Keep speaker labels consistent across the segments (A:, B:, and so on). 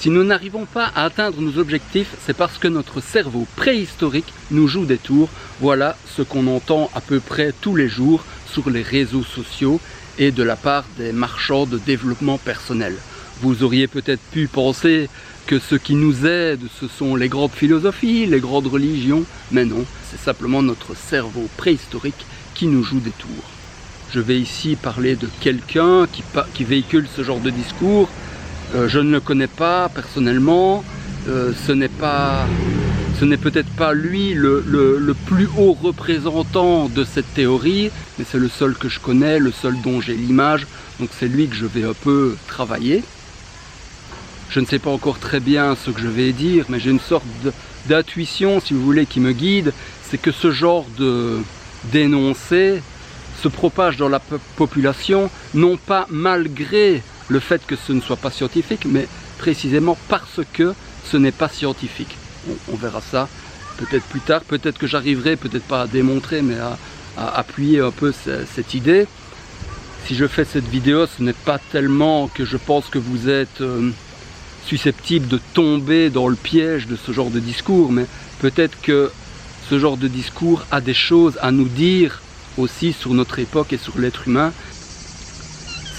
A: Si nous n'arrivons pas à atteindre nos objectifs, c'est parce que notre cerveau préhistorique nous joue des tours. Voilà ce qu'on entend à peu près tous les jours sur les réseaux sociaux et de la part des marchands de développement personnel. Vous auriez peut-être pu penser que ce qui nous aide, ce sont les grandes philosophies, les grandes religions, mais non, c'est simplement notre cerveau préhistorique qui nous joue des tours. Je vais ici parler de quelqu'un qui véhicule ce genre de discours. Je ne le connais pas personnellement, ce n'est peut-être pas lui le plus haut représentant de cette théorie, mais c'est le seul que je connais, le seul dont j'ai l'image, donc c'est lui que je vais un peu travailler. Je ne sais pas encore très bien ce que je vais dire, mais j'ai une sorte d'intuition, si vous voulez, qui me guide, c'est que ce genre de d'énoncé se propage dans la population, non pas malgré le fait que ce ne soit pas scientifique, mais précisément parce que ce n'est pas scientifique. On verra ça peut-être plus tard, peut-être que j'arriverai, peut-être pas à démontrer, mais à appuyer un peu cette idée. Si je fais cette vidéo, ce n'est pas tellement que je pense que vous êtes susceptible de tomber dans le piège de ce genre de discours, mais peut-être que ce genre de discours a des choses à nous dire aussi sur notre époque et sur l'être humain.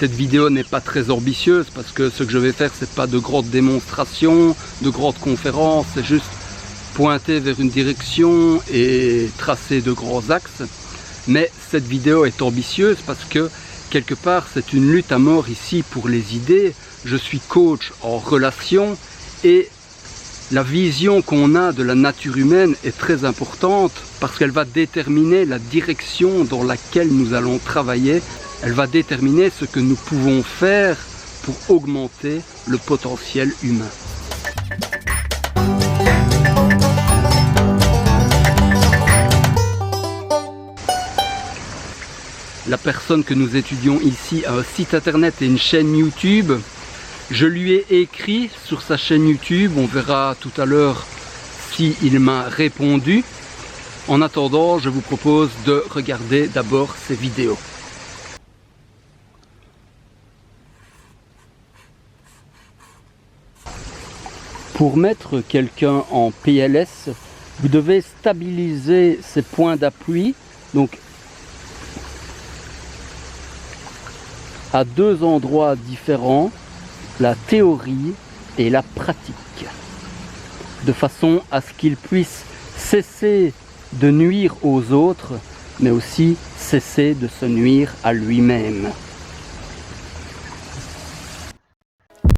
A: Cette vidéo n'est pas très ambitieuse parce que ce que je vais faire, c'est pas de grandes démonstrations, de grandes conférences, c'est juste pointer vers une direction et tracer de grands axes. Mais cette vidéo est ambitieuse parce que quelque part c'est une lutte à mort ici pour les idées. Je suis coach en relation et la vision qu'on a de la nature humaine est très importante parce qu'elle va déterminer la direction dans laquelle nous allons travailler. Elle va déterminer ce que nous pouvons faire pour augmenter le potentiel humain. La personne que nous étudions ici a un site internet et une chaîne YouTube. Je lui ai écrit sur sa chaîne YouTube, on verra tout à l'heure s'il m'a répondu. En attendant, je vous propose de regarder d'abord ces vidéos. Pour mettre quelqu'un en PLS, vous devez stabiliser ses points d'appui, donc à deux endroits différents, la théorie et la pratique, de façon à ce qu'il puisse cesser de nuire aux autres, mais aussi cesser de se nuire à lui-même.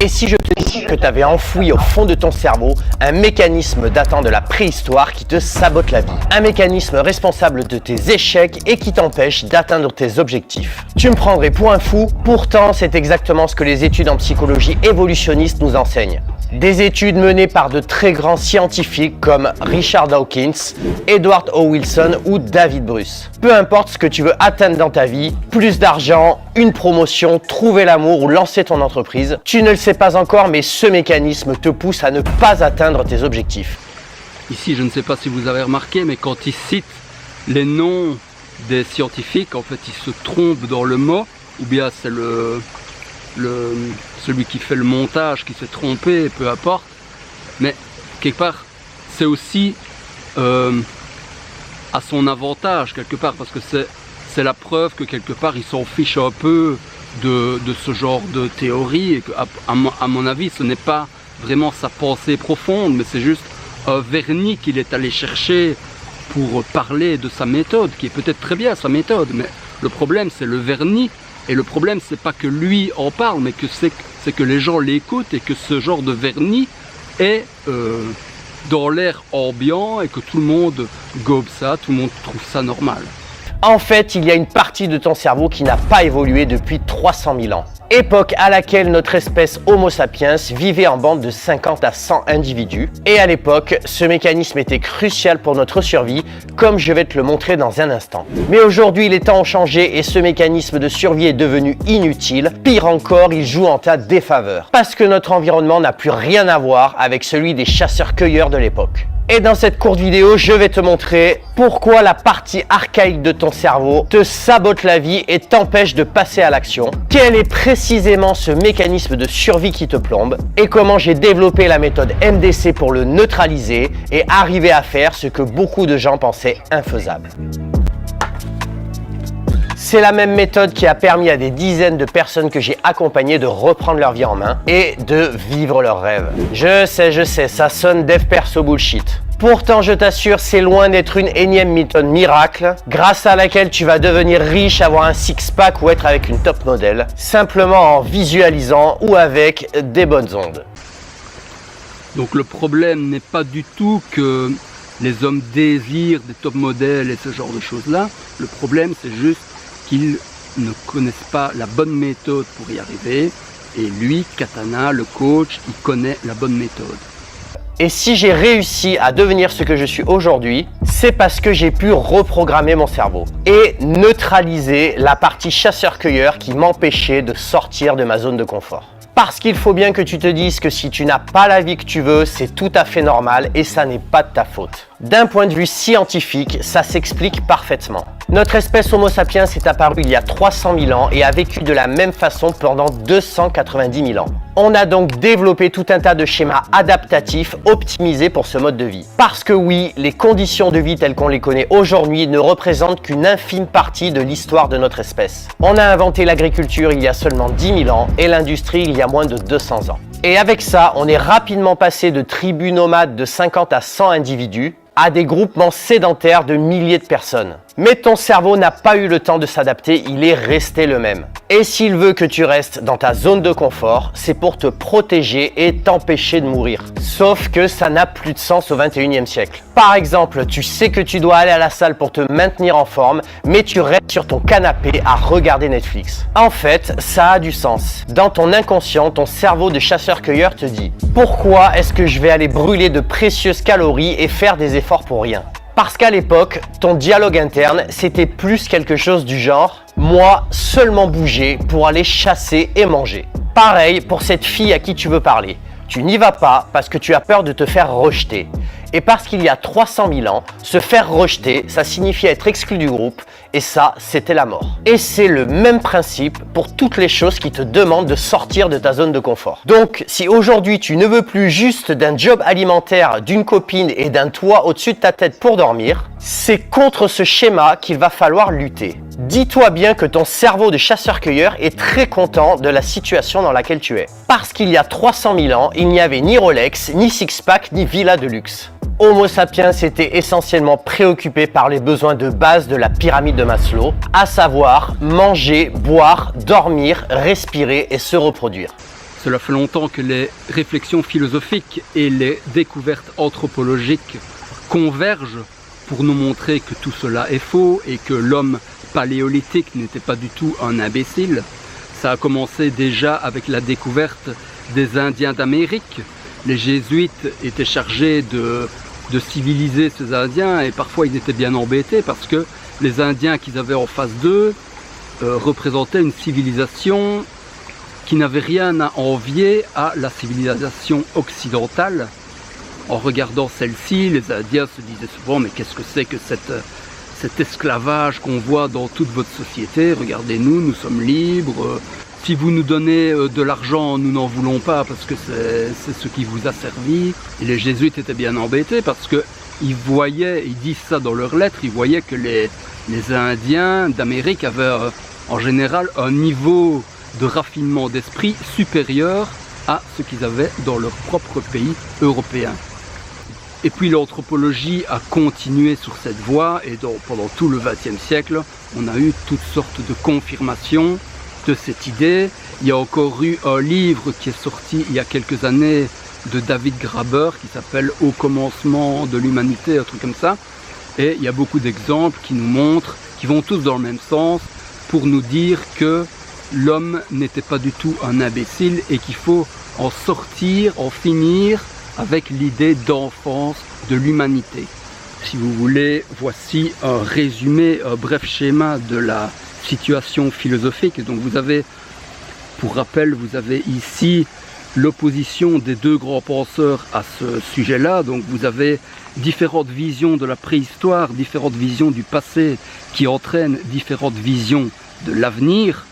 B: Et si je te dis que tu avais enfoui au fond de ton cerveau un mécanisme datant de la préhistoire qui te sabote la vie, un mécanisme responsable de tes échecs et qui t'empêche d'atteindre tes objectifs. Tu me prendrais pour un fou, pourtant c'est exactement ce que les études en psychologie évolutionniste nous enseignent. Des études menées par de très grands scientifiques comme Richard Dawkins, Edward O. Wilson ou David Bruce. Peu importe ce que tu veux atteindre dans ta vie, plus d'argent, une promotion, trouver l'amour ou lancer ton entreprise, tu ne le sais pas encore, mais ce mécanisme te pousse à ne pas atteindre tes objectifs.
A: Ici, je ne sais pas si vous avez remarqué, mais quand il cite les noms des scientifiques, en fait, il se trompe dans le mot, ou bien c'est celui qui fait le montage qui s'est trompé, peu importe. Mais quelque part, c'est aussi à son avantage, quelque part, parce que c'est la preuve que quelque part, il s'en fiche un peu de ce genre de théorie, et à mon avis, ce n'est pas vraiment sa pensée profonde, mais c'est juste un vernis qu'il est allé chercher pour parler de sa méthode, qui est peut-être très bien sa méthode, mais le problème c'est le vernis, et le problème c'est pas que lui en parle, mais que c'est que les gens l'écoutent et que ce genre de vernis est dans l'air ambiant et que tout le monde gobe ça, tout le monde trouve ça normal.
B: En fait, il y a une partie de ton cerveau qui n'a pas évolué depuis 300 000 ans. Époque à laquelle notre espèce Homo sapiens vivait en bande de 50 à 100 individus. Et à l'époque, ce mécanisme était crucial pour notre survie, comme je vais te le montrer dans un instant. Mais aujourd'hui, les temps ont changé et ce mécanisme de survie est devenu inutile. Pire encore, il joue en ta défaveur. Parce que notre environnement n'a plus rien à voir avec celui des chasseurs-cueilleurs de l'époque. Et dans cette courte vidéo, je vais te montrer pourquoi la partie archaïque de ton cerveau te sabote la vie et t'empêche de passer à l'action. Quel est précisément ce mécanisme de survie qui te plombe et comment j'ai développé la méthode MDC pour le neutraliser et arriver à faire ce que beaucoup de gens pensaient infaisable. C'est la même méthode qui a permis à des dizaines de personnes que j'ai accompagnées de reprendre leur vie en main et de vivre leurs rêves. Je sais, ça sonne dev perso bullshit. Pourtant, je t'assure, c'est loin d'être une énième méthode miracle, grâce à laquelle tu vas devenir riche, avoir un six-pack ou être avec une top modèle, simplement en visualisant ou avec des bonnes ondes.
A: Donc le problème n'est pas du tout que les hommes désirent des top modèles et ce genre de choses-là. Le problème, c'est juste qu'ils ne connaissent pas la bonne méthode pour y arriver. Et lui, Katana, le coach, il connaît la bonne méthode.
B: Et si j'ai réussi à devenir ce que je suis aujourd'hui, c'est parce que j'ai pu reprogrammer mon cerveau et neutraliser la partie chasseur-cueilleur qui m'empêchait de sortir de ma zone de confort. Parce qu'il faut bien que tu te dises que si tu n'as pas la vie que tu veux, c'est tout à fait normal et ça n'est pas de ta faute. D'un point de vue scientifique, ça s'explique parfaitement. Notre espèce Homo sapiens est apparue il y a 300 000 ans et a vécu de la même façon pendant 290 000 ans. On a donc développé tout un tas de schémas adaptatifs optimisés pour ce mode de vie. Parce que oui, les conditions de vie telles qu'on les connaît aujourd'hui ne représentent qu'une infime partie de l'histoire de notre espèce. On a inventé l'agriculture il y a seulement 10 000 ans et l'industrie il y a moins de 200 ans. Et avec ça, on est rapidement passé de tribus nomades de 50 à 100 individus à des groupements sédentaires de milliers de personnes. Mais ton cerveau n'a pas eu le temps de s'adapter, il est resté le même. Et s'il veut que tu restes dans ta zone de confort, c'est pour te protéger et t'empêcher de mourir. Sauf que ça n'a plus de sens au 21e siècle. Par exemple, tu sais que tu dois aller à la salle pour te maintenir en forme, mais tu restes sur ton canapé à regarder Netflix. En fait, ça a du sens. Dans ton inconscient, ton cerveau de chasseur-cueilleur te dit « Pourquoi est-ce que je vais aller brûler de précieuses calories et faire des efforts pour rien ?» Parce qu'à l'époque, ton dialogue interne, c'était plus quelque chose du genre « moi, seulement bouger pour aller chasser et manger ». Pareil pour cette fille à qui tu veux parler. Tu n'y vas pas parce que tu as peur de te faire rejeter. Et parce qu'il y a 300 000 ans, se faire rejeter, ça signifiait être exclu du groupe, et ça, c'était la mort. Et c'est le même principe pour toutes les choses qui te demandent de sortir de ta zone de confort. Donc, si aujourd'hui tu ne veux plus juste d'un job alimentaire, d'une copine et d'un toit au-dessus de ta tête pour dormir, c'est contre ce schéma qu'il va falloir lutter. Dis-toi bien que ton cerveau de chasseur-cueilleur est très content de la situation dans laquelle tu es. Parce qu'il y a 300 000 ans, il n'y avait ni Rolex, ni six-pack, ni villa de luxe. Homo sapiens était essentiellement préoccupé par les besoins de base de la pyramide de Maslow, à savoir manger, boire, dormir, respirer et se reproduire.
A: Cela fait longtemps que les réflexions philosophiques et les découvertes anthropologiques convergent pour nous montrer que tout cela est faux et que l'homme paléolithique n'était pas du tout un imbécile. Ça a commencé déjà avec la découverte des Indiens d'Amérique. Les jésuites étaient chargés de civiliser ces Indiens et parfois ils étaient bien embêtés parce que les Indiens qu'ils avaient en face d'eux représentaient une civilisation qui n'avait rien à envier à la civilisation occidentale. En regardant celle-ci, les Indiens se disaient souvent « mais qu'est-ce que c'est que cet esclavage qu'on voit dans toute votre société? Regardez-nous, nous sommes libres. Si vous nous donnez de l'argent, nous n'en voulons pas parce que c'est ce qui vous a servi. » Et les jésuites étaient bien embêtés parce qu'ils voyaient, ils disent ça dans leurs lettres, ils voyaient que les Indiens d'Amérique avaient en général un niveau de raffinement d'esprit supérieur à ce qu'ils avaient dans leur propre pays européen. Et puis l'anthropologie a continué sur cette voie et pendant tout le XXe siècle, on a eu toutes sortes de confirmations de cette idée. Il y a encore eu un livre qui est sorti il y a quelques années de David Graeber qui s'appelle « Au commencement de l'humanité », un truc comme ça. Et il y a beaucoup d'exemples qui nous montrent, qui vont tous dans le même sens, pour nous dire que l'homme n'était pas du tout un imbécile et qu'il faut en sortir, en finir avec l'idée d'enfance de l'humanité. Si vous voulez, voici un résumé, un bref schéma de la situation philosophique. Donc vous avez, pour rappel, vous avez ici l'opposition des deux grands penseurs à ce sujet-là. Donc vous avez différentes visions de la préhistoire, différentes visions du passé qui entraînent différentes visions de l'avenir.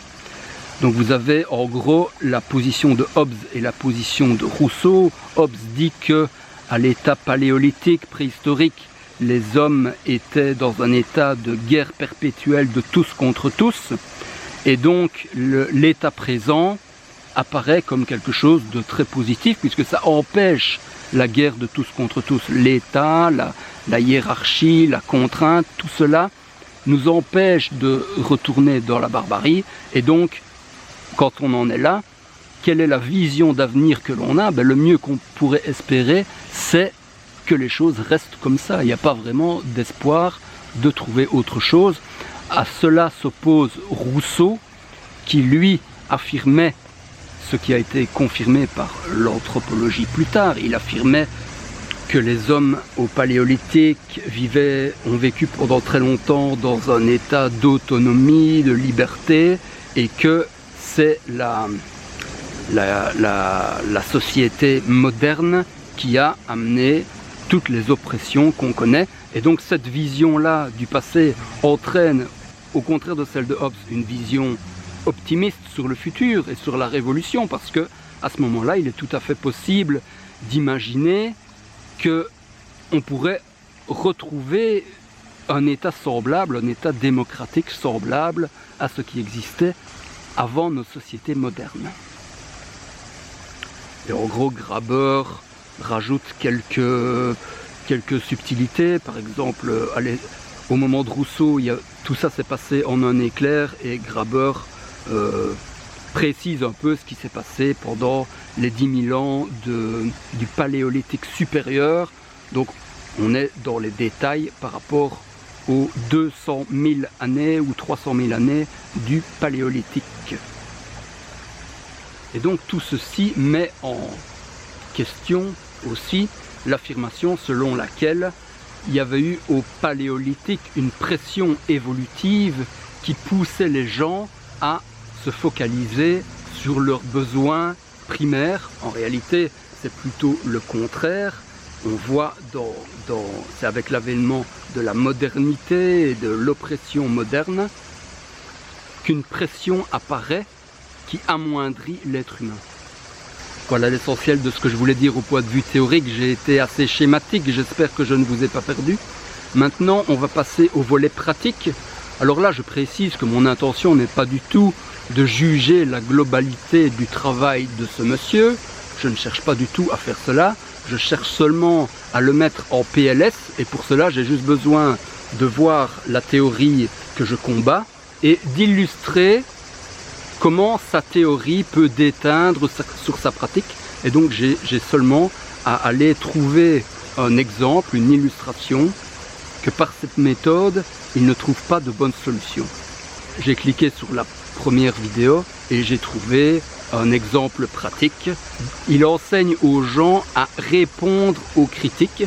A: Donc vous avez en gros la position de Hobbes et la position de Rousseau. Hobbes dit que à l'état paléolithique, préhistorique, les hommes étaient dans un état de guerre perpétuelle de tous contre tous. Et donc l'état présent apparaît comme quelque chose de très positif puisque ça empêche la guerre de tous contre tous. L'état, la hiérarchie, la contrainte, tout cela nous empêche de retourner dans la barbarie. Et donc, quand on en est là, quelle est la vision d'avenir que l'on a? Le mieux qu'on pourrait espérer, c'est que les choses restent comme ça. Il n'y a pas vraiment d'espoir de trouver autre chose. À cela s'oppose Rousseau, qui lui affirmait ce qui a été confirmé par l'anthropologie plus tard. Il affirmait que les hommes au paléolithique ont vécu pendant très longtemps dans un état d'autonomie, de liberté, et que c'est la société moderne qui a amené toutes les oppressions qu'on connaît. Et donc cette vision-là du passé entraîne, au contraire de celle de Hobbes, une vision optimiste sur le futur et sur la révolution, parce que à ce moment-là, il est tout à fait possible d'imaginer qu'on pourrait retrouver un état semblable, un état démocratique semblable à ce qui existait avant nos sociétés modernes. Et en gros, Graeber rajoute quelques subtilités. Par exemple, au moment de Rousseau, tout ça s'est passé en un éclair, et Graeber précise un peu ce qui s'est passé pendant les 10 000 ans du paléolithique supérieur. Donc on est dans les détails par rapport aux 200 000 années ou 300 000 années du paléolithique. Et donc tout ceci met en question aussi l'affirmation selon laquelle il y avait eu au paléolithique une pression évolutive qui poussait les gens à se focaliser sur leurs besoins primaires. En réalité, c'est plutôt le contraire. On voit c'est avec l'avènement de la modernité et de l'oppression moderne qu'une pression apparaît qui amoindrit l'être humain. Voilà l'essentiel de ce que je voulais dire au point de vue théorique. J'ai été assez schématique, j'espère que je ne vous ai pas perdu. Maintenant, on va passer au volet pratique. Alors là, je précise que mon intention n'est pas du tout de juger la globalité du travail de ce monsieur. Je ne cherche pas du tout à faire cela. Je cherche seulement à le mettre en PLS, et pour cela, j'ai juste besoin de voir la théorie que je combats et d'illustrer comment sa théorie peut déteindre sur sa pratique. Et donc j'ai seulement à aller trouver un exemple, une illustration, que par cette méthode, il ne trouve pas de bonne solution. J'ai cliqué sur la première vidéo et j'ai trouvé un exemple pratique. Il enseigne aux gens à répondre aux critiques,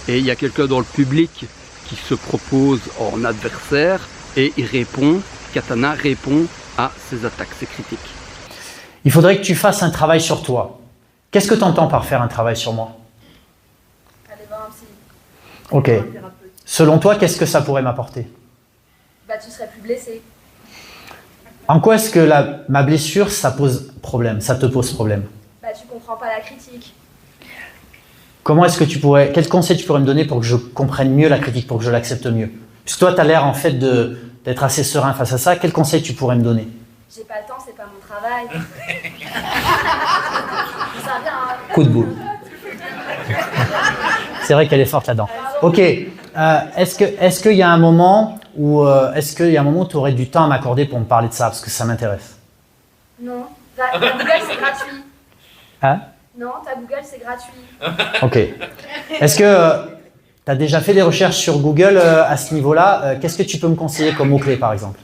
A: et il y a quelqu'un dans le public qui se propose en adversaire et il répond, Katana répond à ces attaques, ces critiques.
C: Il faudrait que tu fasses un travail sur toi. Qu'est-ce que tu entends par faire un travail sur moi?
D: Aller voir un psy.
C: Ok.
D: Un thérapeute.
C: Selon toi, qu'est-ce que ça pourrait m'apporter?
D: Tu serais plus blessé.
C: En quoi est-ce que ma blessure, ça pose problème, ça te pose problème?
D: Tu comprends pas la critique.
C: Comment est-ce que quel conseil tu pourrais me donner pour que je comprenne mieux la critique, pour que je l'accepte mieux? Puisque toi, tu as l'air en fait d'être assez serein face à ça. Quel conseil tu pourrais me donner?
D: J'ai pas le temps, c'est pas mon travail. Ça vient, hein.
C: Coup de boule. C'est vrai qu'elle est forte là-dedans. Ok. Est-ce qu'il y a un moment où tu aurais du temps à m'accorder pour me parler de ça, parce que ça m'intéresse?
D: Non. Ta Google, c'est gratuit.
C: Hein?
D: Non, ta Google, c'est gratuit.
C: Ok. Est-ce que tu as déjà fait des recherches sur Google à ce niveau-là? Qu'est-ce que tu peux me conseiller comme mot-clé, par exemple?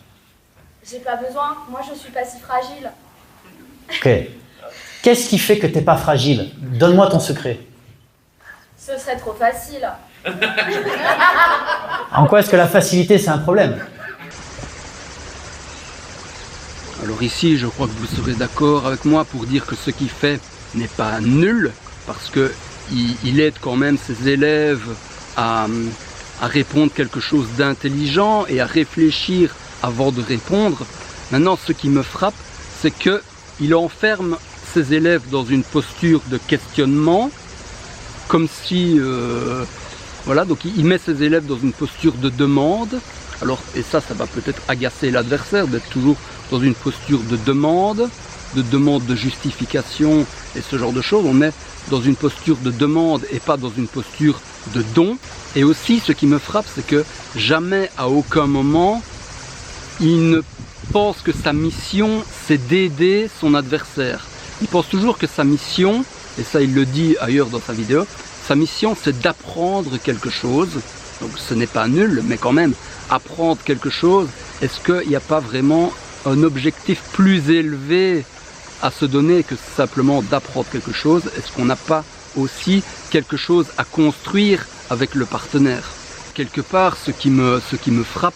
D: J'ai pas besoin. Moi, je suis pas si fragile.
C: Ok. Qu'est-ce qui fait que tu n'es pas fragile? Donne-moi ton secret.
D: Ce serait trop facile.
C: En quoi est-ce que la facilité, c'est un problème?
A: Alors ici, je crois que vous serez d'accord avec moi pour dire que ce qui fait n'est pas nul, parce qu'il aide quand même ses élèves à répondre quelque chose d'intelligent et à réfléchir avant de répondre. Maintenant, ce qui me frappe, c'est qu'il enferme ses élèves dans une posture de questionnement, comme si... voilà, donc il met ses élèves dans une posture de demande. Alors, et ça va peut-être agacer l'adversaire d'être toujours dans une posture de demande de justification et ce genre de choses. On est dans une posture de demande et pas dans une posture de don. Et aussi, ce qui me frappe, c'est que jamais, à aucun moment, il ne pense que sa mission, c'est d'aider son adversaire. Il pense toujours que sa mission, et ça il le dit ailleurs dans sa vidéo, sa mission c'est d'apprendre quelque chose. Donc ce n'est pas nul, mais quand même, apprendre quelque chose, est-ce qu'il n'y a pas vraiment un objectif plus élevé à se donner que simplement d'apprendre quelque chose? Est-ce qu'on n'a pas aussi quelque chose à construire avec le partenaire? Quelque part, ce qui me frappe,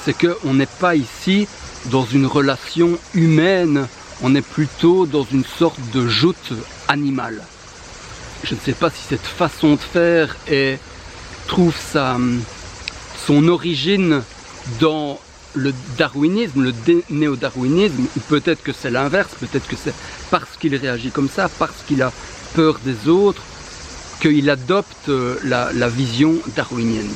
A: c'est qu'on n'est pas ici dans une relation humaine, on est plutôt dans une sorte de joute animale. Je ne sais pas si cette façon de faire trouve son origine dans le darwinisme, le néo-darwinisme, ou peut-être que c'est l'inverse, peut-être que c'est parce qu'il réagit comme ça, parce qu'il a peur des autres, qu'il adopte la vision darwinienne.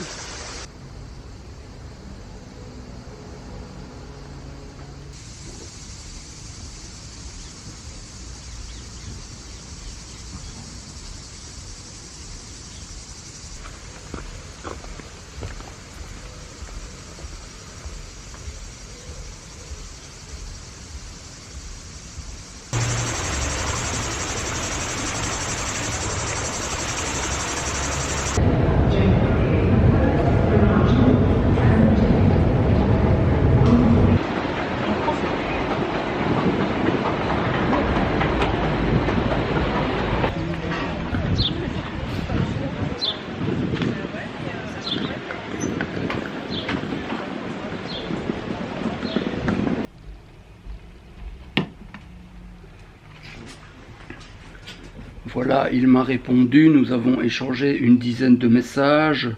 A: Voilà, il m'a répondu, nous avons échangé une dizaine de messages.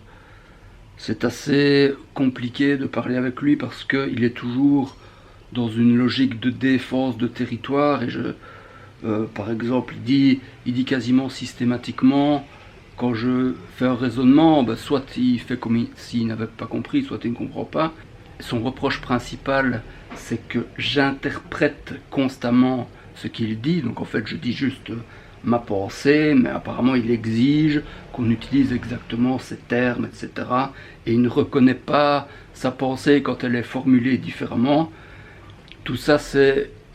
A: C'est assez compliqué de parler avec lui parce qu'il est toujours dans une logique de défense de territoire. Et par exemple, il dit quasiment systématiquement, quand je fais un raisonnement, soit il fait comme s'il n'avait pas compris, soit il ne comprend pas. Son reproche principal, c'est que j'interprète constamment ce qu'il dit. Donc en fait, je dis juste ma pensée, mais apparemment il exige qu'on utilise exactement ces termes, etc. Et il ne reconnaît pas sa pensée quand elle est formulée différemment. Tout ça,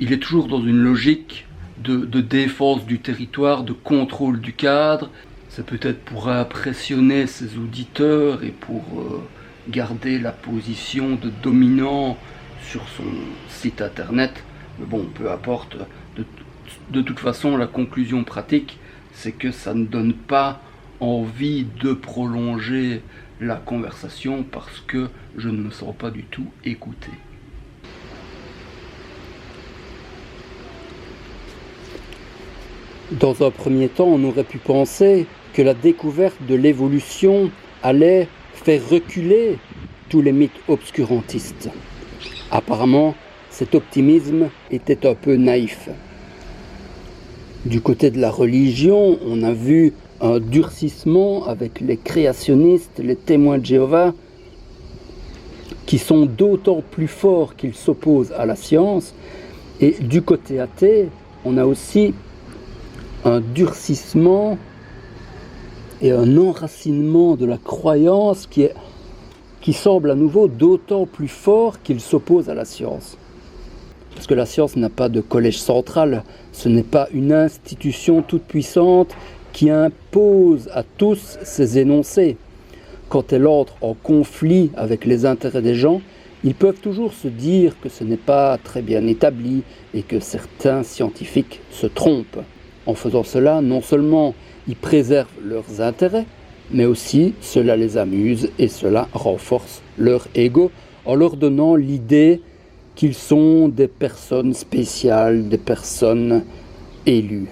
A: il est toujours dans une logique de défense du territoire, de contrôle du cadre. C'est peut-être pour impressionner ses auditeurs et pour garder la position de dominant sur son site internet. Mais bon, peu importe. De toute façon, la conclusion pratique, c'est que ça ne donne pas envie de prolonger la conversation parce que je ne me sens pas du tout écouté. Dans un premier temps, on aurait pu penser que la découverte de l'évolution allait faire reculer tous les mythes obscurantistes. Apparemment, cet optimisme était un peu naïf. Du côté de la religion, on a vu un durcissement avec les créationnistes, les témoins de Jéhovah, qui sont d'autant plus forts qu'ils s'opposent à la science. Et du côté athée, on a aussi un durcissement et un enracinement de la croyance qui semble à nouveau d'autant plus fort qu'il s'oppose à la science. Parce que la science n'a pas de collège central, ce n'est pas une institution toute puissante qui impose à tous ses énoncés. Quand elle entre en conflit avec les intérêts des gens, ils peuvent toujours se dire que ce n'est pas très bien établi et que certains scientifiques se trompent. En faisant cela, non seulement ils préservent leurs intérêts, mais aussi cela les amuse et cela renforce leur ego en leur donnant l'idée qu'ils sont des personnes spéciales, des personnes élues.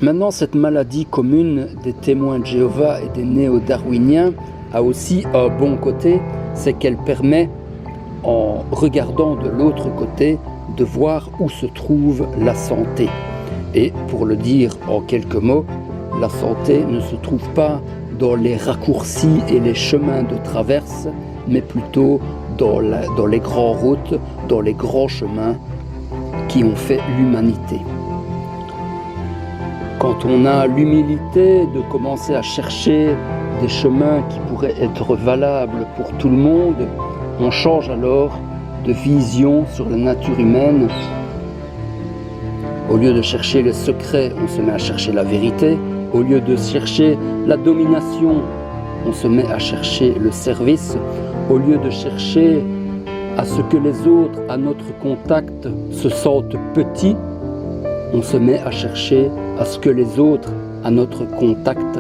A: Maintenant, cette maladie commune des témoins de Jéhovah et des néo-darwiniens a aussi un bon côté, c'est qu'elle permet, en regardant de l'autre côté, de voir où se trouve la santé. Et pour le dire en quelques mots, la santé ne se trouve pas dans les raccourcis et les chemins de traverse, mais plutôt dans les grandes routes, dans les grands chemins qui ont fait l'humanité. Quand on a l'humilité de commencer à chercher des chemins qui pourraient être valables pour tout le monde, on change alors de vision sur la nature humaine. Au lieu de chercher le secret, on se met à chercher la vérité. Au lieu de chercher la domination, on se met à chercher le service. Au lieu de chercher à ce que les autres à notre contact se sentent petits, on se met à chercher à ce que les autres à notre contact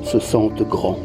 A: se sentent grands.